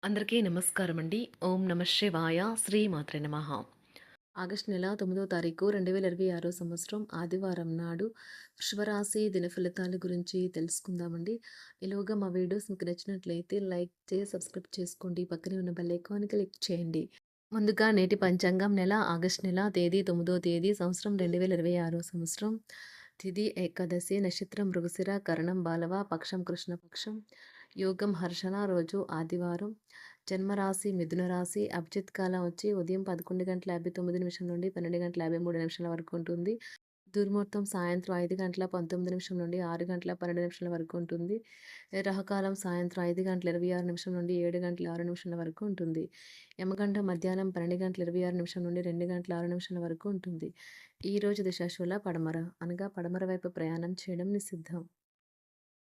అందరికీ నమస్కారం అండి. ఓం నమ శివాయ. శ్రీమాత్రే నమః. ఆగస్టు నెల 9వ తారీఖు 2026 సంవత్సరం ఆదివారం నాడు వృషభరాశి దిన ఫలితాల గురించి తెలుసుకుందామండి. ఈలోగా మా వీడియోస్ మీకు నచ్చినట్లయితే లైక్ చేసి సబ్స్క్రైబ్ చేసుకోండి. పక్కనే ఉన్న బెల్ ఐకాన్ క్లిక్ చేయండి. ముందుగా నేటి పంచాంగం నెల ఆగస్టు నెల తేదీ 9వ తేదీ సంవత్సరం 2026 సంవత్సరం. తిథి ఏకాదశి, నక్షత్రం మృగశిర, కరణం బాలవ, పక్షం కృష్ణపక్షం, యోగం హర్షణ, రోజు ఆదివారం. జన్మరాశి మిథున రాశి. అభిజిత్ కాలం వచ్చి ఉదయం 11:59 నుండి 12:53 వరకు ఉంటుంది. దుర్ముహూర్తం సాయంత్రం 5:19 నుండి 6:12 వరకు ఉంటుంది. రాహుకాలం సాయంత్రం 5:26 నుండి 7:06 వరకు ఉంటుంది. యమగండం మధ్యాహ్నం 12:26 నుండి 2:06 వరకు ఉంటుంది. ఈ రోజు దిశాశూల పడమర, అనగా పడమర వైపు ప్రయాణం చేయడం నిషిద్ధం.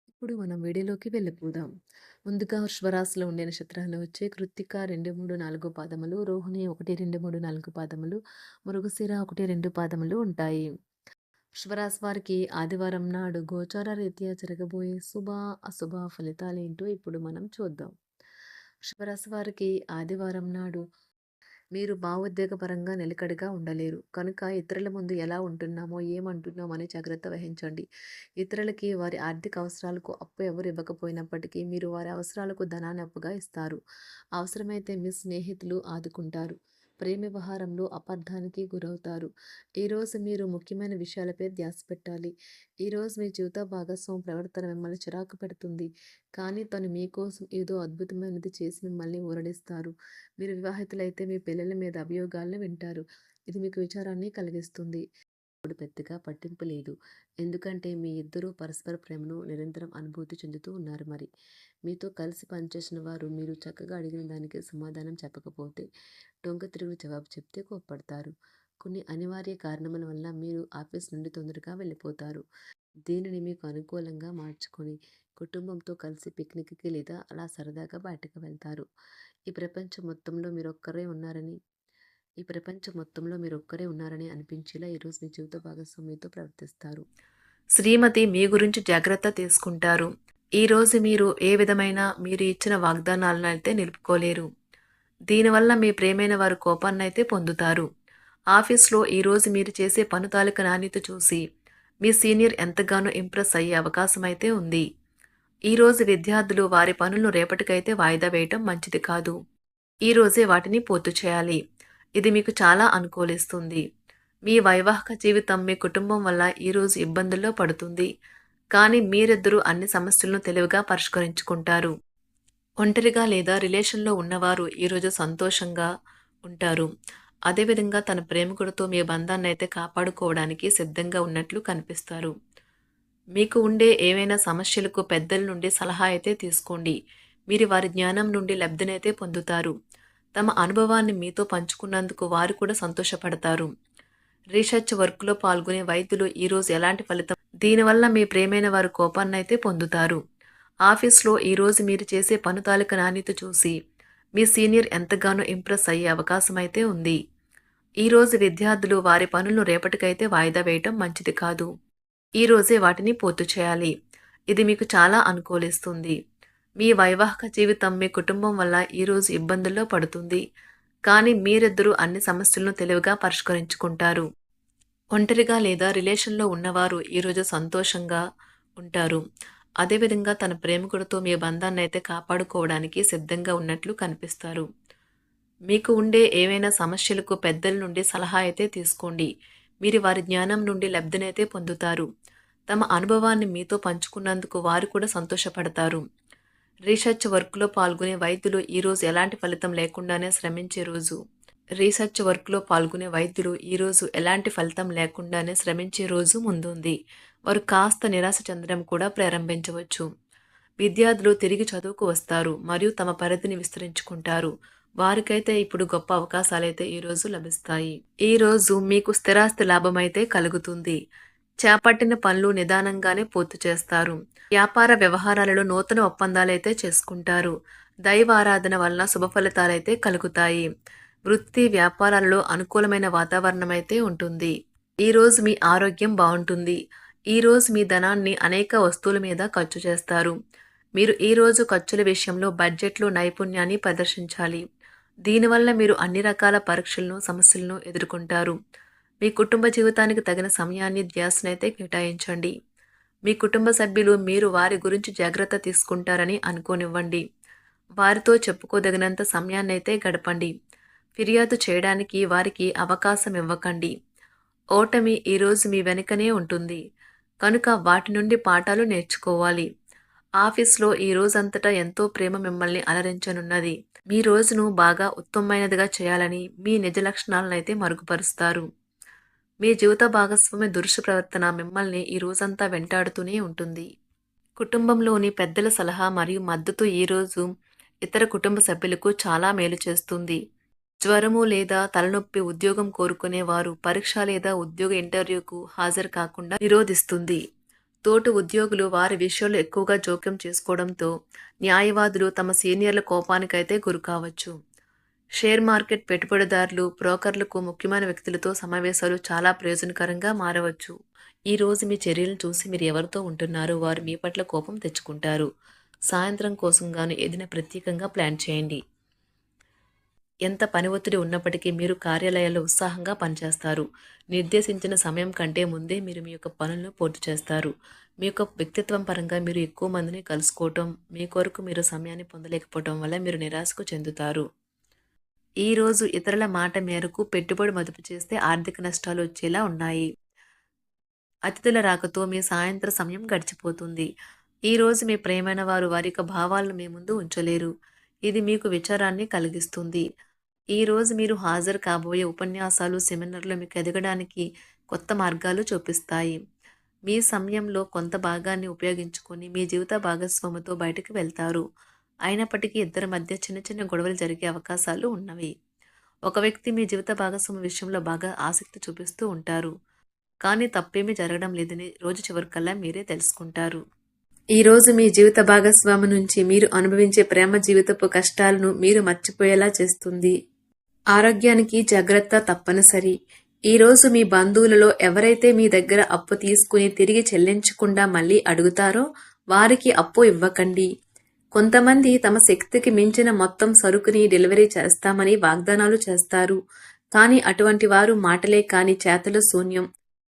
ఇప్పుడు మనం వీడియోలోకి వెళ్ళిపోదాం. ముందుగా వృషభరాశిలో ఉండే నక్షత్రాలు వచ్చి కృత్తిక 2, 3, 4 పాదములు, రోహిణి 1, 2, 3, 4 పాదములు, మృగశిర 1, 2 పాదములు ఉంటాయి. వృషభరాశి వారికి ఆదివారం నాడు గోచార రీత్యా జరగబోయే శుభ అశుభ ఫలితాలేంటో ఇప్పుడు మనం చూద్దాం. వృషభరాశి వారికి ఆదివారం నాడు మీరు భావోద్వేగపరంగా నిలకడగా ఉండలేరు. కనుక ఇతరుల ముందు ఎలా ఉంటున్నామో, ఏమంటున్నామో అని జాగ్రత్త వహించండి. ఇతరులకి వారి ఆర్థిక అవసరాలకు అప్పు ఎవరు ఇవ్వకపోయినప్పటికీ మీరు వారి అవసరాలకు ధనాన్ని అప్పుగా ఇస్తారు. అవసరమైతే మీ స్నేహితులు ఆదుకుంటారు. ప్రేమ వ్యవహారంలో అపార్థానికి గురవుతారు. ఈరోజు మీరు ముఖ్యమైన విషయాలపై ధ్యాస పెట్టాలి. ఈరోజు మీ జీవిత భాగస్వామి ప్రవర్తన మిమ్మల్ని చిరాకు పెడుతుంది. కానీ తను మీకోసం ఏదో అద్భుతమైనది చేసి మిమ్మల్ని ఊరడిస్తారు. మీరు వివాహితులైతే మీ పిల్లల మీద అభియోగాలను వింటారు. ఇది మీకు విచారాన్ని కలిగిస్తుంది. ఇప్పుడు పెద్దగా పట్టింపు లేదు. ఎందుకంటే మీ ఇద్దరూ పరస్పర ప్రేమను నిరంతరం అనుభూతి చెందుతూ ఉన్నారు. మరి మీతో కలిసి పనిచేసిన వారు మీరు చక్కగా అడిగిన దానికి సమాధానం చెప్పకపోతే డొంక తిరుగుడు జవాబు చెప్తే కోప్పడతారు. కొన్ని అనివార్య కారణముల వల్ల మీరు ఆఫీస్ నుండి తొందరగా వెళ్ళిపోతారు. దీనిని మీకు అనుకూలంగా మార్చుకొని కుటుంబంతో కలిసి పిక్నిక్కి లేదా అలా సరదాగా బయటకు వెళ్తారు. ఈ ప్రపంచం మొత్తంలో మీరొక్కరే ఉన్నారని ఈ ప్రపంచం మొత్తంలో మీరొక్కరే ఉన్నారని అనిపించేలా ఈరోజు మీ జీవిత భాగస్వామితో ప్రవర్తిస్తారు. శ్రీమతి మీ గురించి జాగ్రత్త తీసుకుంటారు. ఈరోజు మీరు ఏ విధమైన మీరు ఇచ్చిన వాగ్దానాలను అయితే నిలుపుకోలేరు. దీనివల్ల మీ ప్రేమైన వారు కోపాన్నైతే పొందుతారు. ఆఫీస్లో ఈరోజు మీరు చేసే పను తాలూకా నాణ్యత చూసి మీ సీనియర్ ఎంతగానో ఇంప్రెస్ అయ్యే అవకాశం అయితే ఉంది. ఈరోజు విద్యార్థులు వారి పనులను రేపటికైతే వాయిదా వేయటం మంచిది కాదు. ఈరోజే వాటిని పూర్తి చేయాలి. ఇది మీకు చాలా అనుకూలిస్తుంది. మీ వైవాహిక జీవితం మీ కుటుంబం వల్ల ఈరోజు ఇబ్బందుల్లో పడుతుంది. కానీ మీరిద్దరూ అన్ని సమస్యలను తెలివిగా పరిష్కరించుకుంటారు. ఒంటరిగా లేదా రిలేషన్లో ఉన్నవారు ఈరోజు సంతోషంగా ఉంటారు. అదేవిధంగా తన ప్రేమికుడితో మీ బంధాన్ని అయితే కాపాడుకోవడానికి సిద్ధంగా ఉన్నట్లు కనిపిస్తారు. మీకు ఉండే ఏవైనా సమస్యలకు పెద్దల నుండి సలహా అయితే తీసుకోండి. మీరు వారి జ్ఞానం నుండి లబ్ధినైతే పొందుతారు. తమ అనుభవాన్ని మీతో పంచుకున్నందుకు వారు కూడా సంతోషపడతారు. రీసెర్చ్ వర్క్లో పాల్గొనే వైద్యులు ఈరోజు ఎలాంటి ఫలితం దీనివల్ల మీ ప్రేమైన వారు కోపాన్నైతే పొందుతారు. ఆఫీస్లో ఈరోజు మీరు చేసే పను తాలూకా నాణ్యత చూసి మీ సీనియర్ ఎంతగానో ఇంప్రెస్ అయ్యే అవకాశం అయితే ఉంది. ఈరోజు విద్యార్థులు వారి పనులను రేపటికైతే వాయిదా వేయటం మంచిది కాదు. ఈరోజే వాటిని పూర్తి చేయాలి. ఇది మీకు చాలా అనుకూలిస్తుంది. మీ వైవాహిక జీవితం మీ కుటుంబం వల్ల ఈరోజు ఇబ్బందుల్లో పడుతుంది. కానీ మీరిద్దరూ అన్ని సమస్యలను తెలివిగా పరిష్కరించుకుంటారు. ఒంటరిగా లేదా రిలేషన్లో ఉన్నవారు ఈరోజు సంతోషంగా ఉంటారు. అదేవిధంగా తన ప్రేమికుడితో మీ బంధాన్ని అయితే కాపాడుకోవడానికి సిద్ధంగా ఉన్నట్లు కనిపిస్తారు. మీకు ఉండే ఏవైనా సమస్యలకు పెద్దల నుండి సలహా అయితే తీసుకోండి. మీరు వారి జ్ఞానం నుండి లబ్ధినైతే పొందుతారు. తమ అనుభవాన్ని మీతో పంచుకున్నందుకు వారు కూడా సంతోషపడతారు. రీసెర్చ్ వర్క్లో పాల్గొనే వైద్యులు ఈరోజు ఎలాంటి ఫలితం లేకుండానే శ్రమించే రోజు. రీసెర్చ్ వర్క్లో పాల్గొనే వైద్యులు ఈరోజు ఎలాంటి ఫలితం లేకుండానే శ్రమించే రోజు ముందుంది. వారు కాస్త నిరాశ చెందడం కూడా ప్రారంభించవచ్చు. విద్యార్థులు తిరిగి చదువుకు వస్తారు మరియు తమ పరిధిని విస్తరించుకుంటారు. వారికైతే ఇప్పుడు గొప్ప అవకాశాలైతే ఈరోజు లభిస్తాయి. ఈరోజు మీకు స్థిరాస్తి లాభమైతే కలుగుతుంది. చేపట్టిన పనులు నిదానంగానే పూర్తి చేస్తారు. వ్యాపార వ్యవహారాలలో నూతన ఒప్పందాలైతే చేసుకుంటారు. దైవ ఆరాధన వలన శుభ ఫలితాలైతే కలుగుతాయి. వృత్తి వ్యాపారాలలో అనుకూలమైన వాతావరణం అయితే ఉంటుంది. ఈరోజు మీ ఆరోగ్యం బాగుంటుంది. ఈరోజు మీ ధనాన్ని అనేక వస్తువుల మీద ఖర్చు చేస్తారు. మీరు ఈరోజు ఖర్చుల విషయంలో బడ్జెట్లో నైపుణ్యాన్ని ప్రదర్శించాలి. దీనివల్ల మీరు అన్ని రకాల పరీక్షలను, సమస్యలను ఎదుర్కొంటారు. మీ కుటుంబ జీవితానికి తగిన సమయాన్ని, ధ్యాసనైతే కేటాయించండి. మీ కుటుంబ సభ్యులు మీరు వారి గురించి జాగ్రత్త తీసుకుంటారని అనుకోనివ్వండి. వారితో చెప్పుకోదగినంత సమయాన్నైతే గడపండి. ఫిర్యాదు చేయడానికి వారికి అవకాశం ఇవ్వకండి. ఓటమి ఈరోజు మీ వెనుకనే ఉంటుంది. కనుక వాటి నుండి పాఠాలు నేర్చుకోవాలి. ఆఫీస్‌లో ఈ రోజంతటా ఎంతో ప్రేమ మిమ్మల్ని అలరించనున్నది. మీ రోజును బాగా ఉత్తమమైనదిగా చేయాలని మీ నిజ లక్షణాలనైతే మరుగుపరుస్తారు. మీ జీవిత భాగస్వామి దురుసు ప్రవర్తన మిమ్మల్ని ఈ రోజంతా వెంటాడుతూనే ఉంటుంది. కుటుంబంలోని పెద్దల సలహా మరియు మద్దతు ఈరోజు ఇతర కుటుంబ సభ్యులకు చాలా మేలు చేస్తుంది. జ్వరము లేదా తలనొప్పి ఉద్యోగం కోరుకునేవారు పరీక్ష లేదా ఉద్యోగ ఇంటర్వ్యూకు హాజరు కాకుండా నిరోధిస్తుంది. తోటి ఉద్యోగులు వారి విషయాల్లో ఎక్కువగా జోక్యం చేసుకోవడంతో న్యాయవాదులు తమ సీనియర్ల కోపానికైతే గురికావచ్చు. షేర్ మార్కెట్ పెట్టుబడిదారులు, బ్రోకర్లకు ముఖ్యమైన వ్యక్తులతో సమావేశాలు చాలా ప్రయోజనకరంగా మారవచ్చు. ఈ రోజు మీ చర్యలను చూసి మీరు ఎవరితో ఉంటున్నారో వారు మీ పట్ల కోపం తెచ్చుకుంటారు. సాయంత్రం కోసం గాను ఏదైనా ప్రత్యేకంగా ప్లాన్ చేయండి. ఎంత పని ఒత్తిడి ఉన్నప్పటికీ మీరు కార్యాలయాల్లో ఉత్సాహంగా పనిచేస్తారు. నిర్దేశించిన సమయం కంటే ముందే మీరు మీ యొక్క పనులను పూర్తి చేస్తారు. మీ యొక్క వ్యక్తిత్వం పరంగా మీరు ఎక్కువ మందిని కలుసుకోవటం, మీ కొరకు మీరు సమయాన్ని పొందలేకపోవటం వల్ల మీరు నిరాశకు చెందుతారు. ఈరోజు ఇతరుల మాట మేరకు పెట్టుబడి మదుపు చేస్తే ఆర్థిక నష్టాలు వచ్చేలా ఉన్నాయి. అతిథుల రాకతో మీ సాయంత్ర సమయం గడిచిపోతుంది. ఈరోజు మీ ప్రియమైన వారు వారి యొక్క భావాలను మీ ముందు ఉంచలేరు. ఇది మీకు విచారాన్ని కలిగిస్తుంది. ఈరోజు మీరు హాజరు కాబోయే ఉపన్యాసాలు, సెమినార్లు మీకు ఎదగడానికి కొత్త మార్గాలు చూపిస్తాయి. మీ సమయంలో కొంత భాగాన్ని ఉపయోగించుకొని మీ జీవిత భాగస్వామితో బయటకు వెళ్తారు. అయినప్పటికీ ఇద్దరి మధ్య చిన్న చిన్న గొడవలు జరిగే అవకాశాలు ఉన్నవి. ఒక వ్యక్తి మీ జీవిత భాగస్వామి విషయంలో బాగా ఆసక్తి చూపిస్తూ ఉంటారు. కానీ తప్పేమీ జరగడం లేదని రోజు చివరికల్లా మీరే తెలుసుకుంటారు. ఈరోజు మీ జీవిత భాగస్వామి నుంచి మీరు అనుభవించే ప్రేమ జీవితపు కష్టాలను మీరు మర్చిపోయేలా చేస్తుంది. ఆరోగ్యానికి జాగ్రత్త తప్పనిసరి. ఈరోజు మీ బంధువులలో ఎవరైతే మీ దగ్గర అప్పు తీసుకుని తిరిగి చెల్లించకుండా మళ్ళీ అడుగుతారో వారికి అప్పు ఇవ్వకండి. కొంతమంది తమ శక్తికి మించిన మొత్తం సరుకుని డెలివరీ చేస్తామని వాగ్దానాలు చేస్తారు. కానీ అటువంటి వారు మాటలే కాని చేతలు శూన్యం.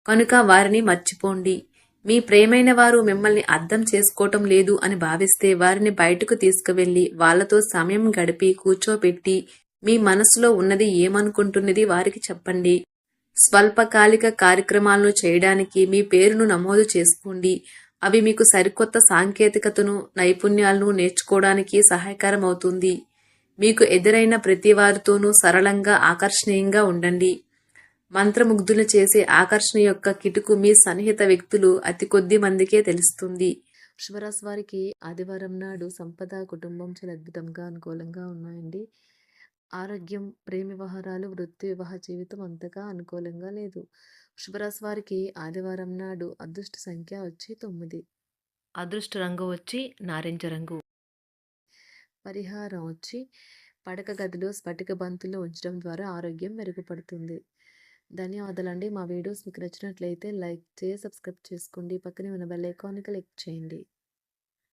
కనుక వారిని మర్చిపోండి. మీ ప్రియమైన వారు మిమ్మల్ని అర్థం చేసుకోవటం లేదు అని భావిస్తే వారిని బయటకు తీసుకువెళ్ళి వాళ్లతో సమయం గడిపి కూర్చోబెట్టి మీ మనసులో ఉన్నది ఏమనుకుంటున్నది వారికి చెప్పండి. స్వల్పకాలిక కార్యక్రమాలను చేయడానికి మీ పేరును నమోదు చేసుకోండి. అవి మీకు సరికొత్త సాంకేతికతను, నైపుణ్యాలను నేర్చుకోవడానికి సహాయకరం అవుతుంది. మీకు ఎదురైన ప్రతి వారితోనూ సరళంగా, ఆకర్షణీయంగా ఉండండి. మంత్రముగ్ధులు చేసే ఆకర్షణ యొక్క కిటుకు మీ సన్నిహిత వ్యక్తులు అతి కొద్ది మందికే తెలుస్తుంది. వృషభరాశి వారికి ఆదివారం నాడు సంపద, కుటుంబం చాలా అద్భుతంగా అనుకూలంగా ఉన్నాయండి. ఆరోగ్యం, ప్రేమ వ్యవహారాలు, వృత్తి, వివాహ జీవితం అంతగా అనుకూలంగా లేదు. వృషభరాశి వారికి ఆదివారం నాడు అదృష్ట సంఖ్య వచ్చి 9. అదృష్ట రంగు వచ్చి నారింజ రంగు. పరిహారం వచ్చి పడక గదిలో స్ఫటిక బంతులు ఉంచడం ద్వారా ఆరోగ్యం మెరుగుపడుతుంది. ధన్యవాదాలండి. మా వీడియోస్ మీకు నచ్చినట్లయితే లైక్ చేసి, సబ్స్క్రైబ్ చేసుకోండి. పక్కనే ఉన్న బెల్ ఐకాన్ని క్లిక్ చేయండి.